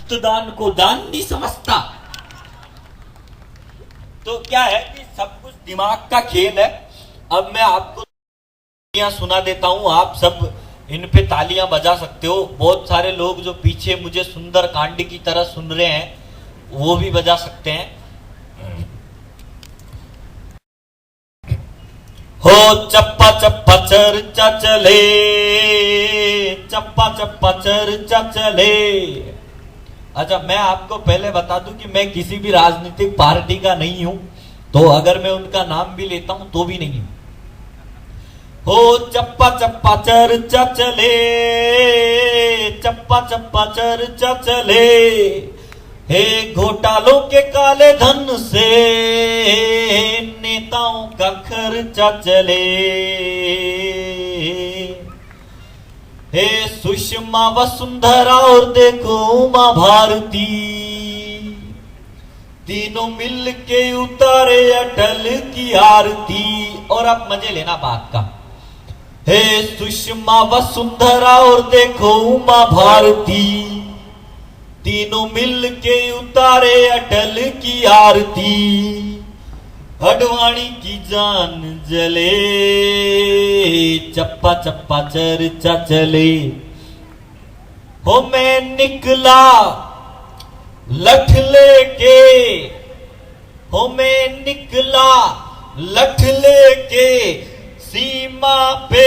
गुप्त दान को दान नहीं समझता। तो क्या है कि सब कुछ दिमाग का खेल है। अब मैं आपको सुना देता हूं, आप सब इन पे तालियां बजा सकते हो। बहुत सारे लोग जो पीछे मुझे सुंदर कांड की तरह सुन रहे हैं वो भी बजा सकते हैं। हो चप्पा चप्पा चर्चा चले, चप्पा चप्पा चर्चा चले। अच्छा, मैं आपको पहले बता दूं कि मैं किसी भी राजनीतिक पार्टी का नहीं हूं, तो अगर मैं उनका नाम भी लेता हूं तो भी नहीं हूं। हो चप्पा चप्पा चर्चा चले, चप्पा चप्पा चर्चा चले, हे घोटालों के काले धन से नेताओं का खर्चा चले, हे सुषमा वसुंधरा और देखो उमा भारती, तीनों मिल के उतारे अटल की आरती। और अब मजे लेना बात का। हे सुषमा वसुंधरा और देखो उमा भारती, तीनों मिल के उतारे अटल की आरती, अडवाणी की जान जले, चप्पा चप्पा चर्चा चले। हो मैं निकला लठ लेके, हो मैं निकला लठ लेके, सीमा पे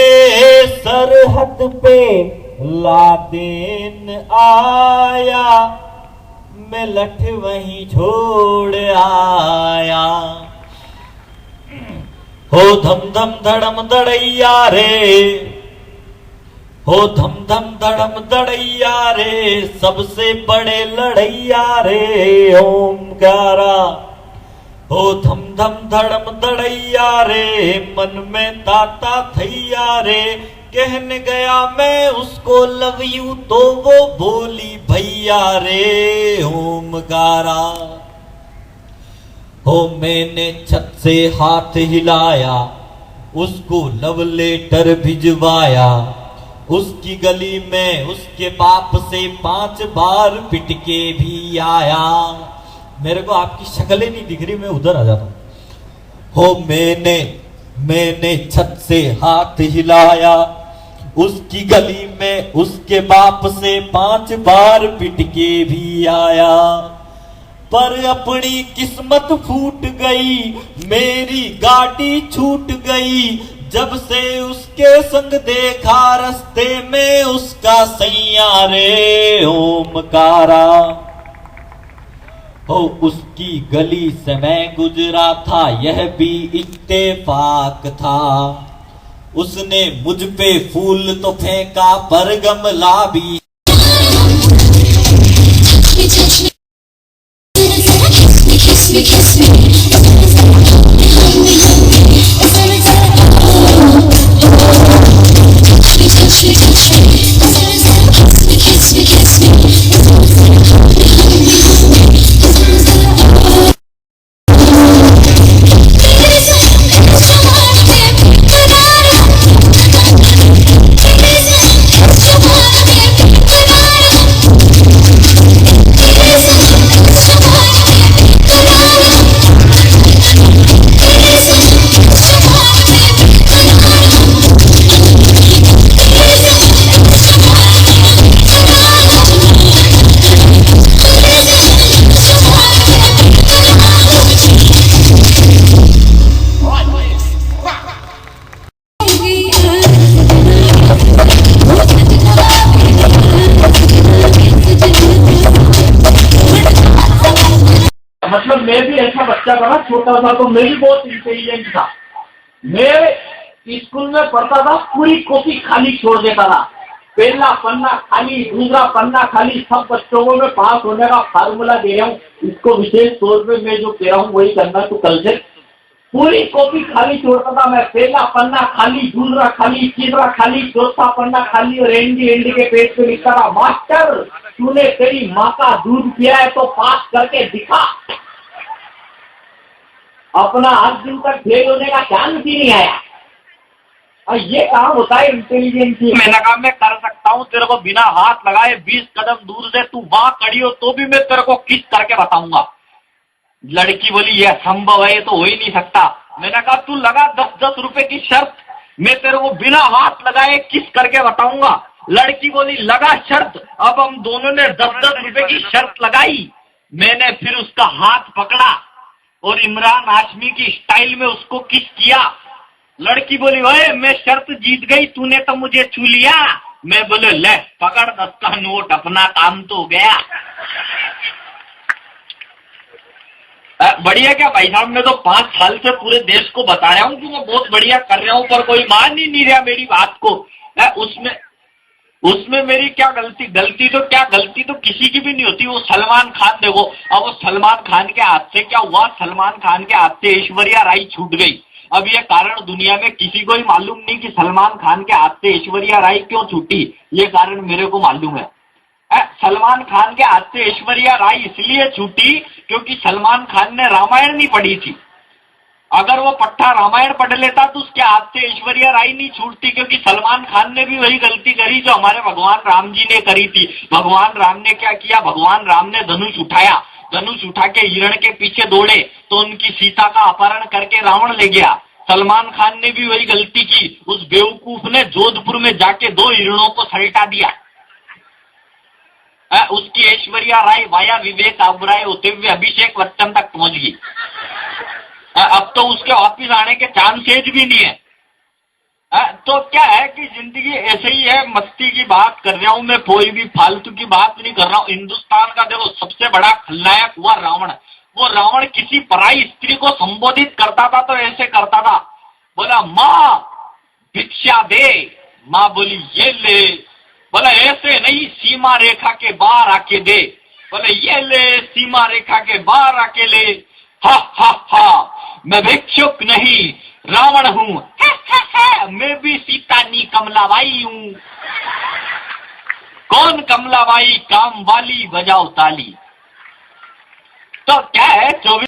सरहद पे लादेन आया, मैं लठ वहीं छोड़ आया। हो धम धम धड़म दड़ैया रे, हो धम धम धड़म दड़ैया रे, सबसे बड़े लड़ैया रे ओमकारा। हो धम धम धड़म दड़ैया रे, मन में ताता थैया रे, कहने गया मैं उसको लव यू तो वो बोली भैया रे ओमकारा। हो मैंने छत से हाथ हिलाया, उसको लव लेटर भिजवाया, उसकी गली में उसके बाप से 5 बार पिट के भी आया। मेरे को आपकी शक्लें नहीं दिख रही, मैं उधर आ जाता हूं। हो मैंने छत से हाथ हिलाया, उसकी गली में उसके बाप से 5 बार पिट के भी आया, पर अपनी किस्मत फूट गई, मेरी गाड़ी छूट गई, जब से उसके संग देखा रास्ते में उसका सैया रे ओमकारा। हो उसकी गली से मैं गुजरा था, यह भी इत्तेफाक था, उसने मुझ पे फूल तो फेंका पर गमला भी। मतलब मैं भी ऐसा बच्चा था, छोटा था तो मैं भी बहुत इंटेलिजेंट था। मैं स्कूल में पढ़ता था, पूरी कॉपी खाली छोड़ देता था, पहला पन्ना खाली, दूसरा पन्ना खाली। सब बच्चों को मैं पास होने का फार्मूला दे रहा हूँ, इसको विशेष तौर पे मैं जो कह रहा हूँ वही करना। तो कल से पूरी कॉपी खाली छोड़ता था मैं, पहला पन्ना खाली, दूसरा खाली, तीसरा खाली, चौथा पन्ना खाली, और एंडी के पेट पे लिखता था, मास्टर तूने तेरी माँ का दूध पिया है तो पास करके दिखा। अपना 8 दिन तक फेल होने का चांस ही नहीं आया। और ये काम होता है इंटेलिजेंस। मैंने कहा मैं कर सकता हूँ, तेरे को बिना हाथ लगाए 20 कदम दूर से तू वहां खड़ी हो तो भी मैं तेरे को किस करके बताऊंगा। लड़की बोली ये असंभव है, ये तो हो ही नहीं सकता। मैंने कहा तू लगा 10-10 रुपए की शर्त, मैं तेरे को बिना हाथ लगाए किस करके बताऊंगा। लड़की बोली लगा शर्त। अब हम दोनों ने 10-10 रुपए की शर्त लगाई। मैंने फिर उसका हाथ पकड़ा और इमरान हाशमी की स्टाइल में उसको किस किया। लड़की बोली ओए मैं शर्त जीत गई, तूने तो मुझे छू लिया। मैं बोले ले पकड़ 10 का नोट, अपना काम तो हो गया। बढ़िया क्या भाई साहब, मैं तो 5 साल से पूरे देश को बता रहा हूँ कि मैं बहुत बढ़िया कर रहा हूँ, पर कोई मान ही नहीं रहा मेरी बात को। उसमें मेरी क्या गलती? गलती तो किसी की भी नहीं होती। वो सलमान खान देखो, अब वो सलमान खान के हाथ से क्या हुआ? सलमान खान के हाथ से ऐश्वर्या राय छूट गई। अब ये कारण दुनिया में किसी को ही मालूम नहीं कि सलमान खान के हाथ से ऐश्वर्या राय क्यों छूटी। ये कारण मेरे को मालूम है। सलमान खान के हाथ से ऐश्वर्या राय इसलिए छूटी क्योंकि सलमान खान ने रामायण नहीं पढ़ी थी। अगर वो पट्टा रामायण पढ़ लेता तो उसके हाथ से ऐश्वर्या राय नहीं छूटती, क्योंकि सलमान खान ने भी वही गलती करी जो हमारे भगवान राम जी ने करी थी। भगवान राम ने क्या किया? भगवान राम ने धनुष उठाया, धनुष उठा के हिरण के पीछे दौड़े तो उनकी सीता का अपहरण करके रावण ले गया। सलमान खान ने भी वही गलती की। उस बेवकूफ ने जोधपुर में जाके 2 हिरणों को सल्टा दिया। उसकी ऐश्वर्या राय वाया विवेक ओबराय होते हुए अभिषेक बच्चन तक पहुंच गई। अब तो उसके वापिस आने के चांसेज भी नहीं है। तो क्या है कि जिंदगी ऐसे ही है। मस्ती की बात कर रहा हूं मैं, कोई भी फालतू की बात नहीं कर रहा हूं। हिंदुस्तान का देखो सबसे बड़ा खलनायक हुआ रावण। वो रावण किसी पराई स्त्री को संबोधित करता था तो ऐसे करता था, बोला माँ भिक्षा दे। माँ बोली ये ले। बोला ऐसे नहीं, सीमा रेखा के बाहर आके दे। बोले ये ले, सीमा रेखा के बाहर आके ले। हा हा हा, मैं भिक्षुक नहीं रावण हूँ। मैं भी सीतानी कमलाबाई हूँ। कौन कमलाबाई? काम वाली, बजाओ ताली। तो क्या है 24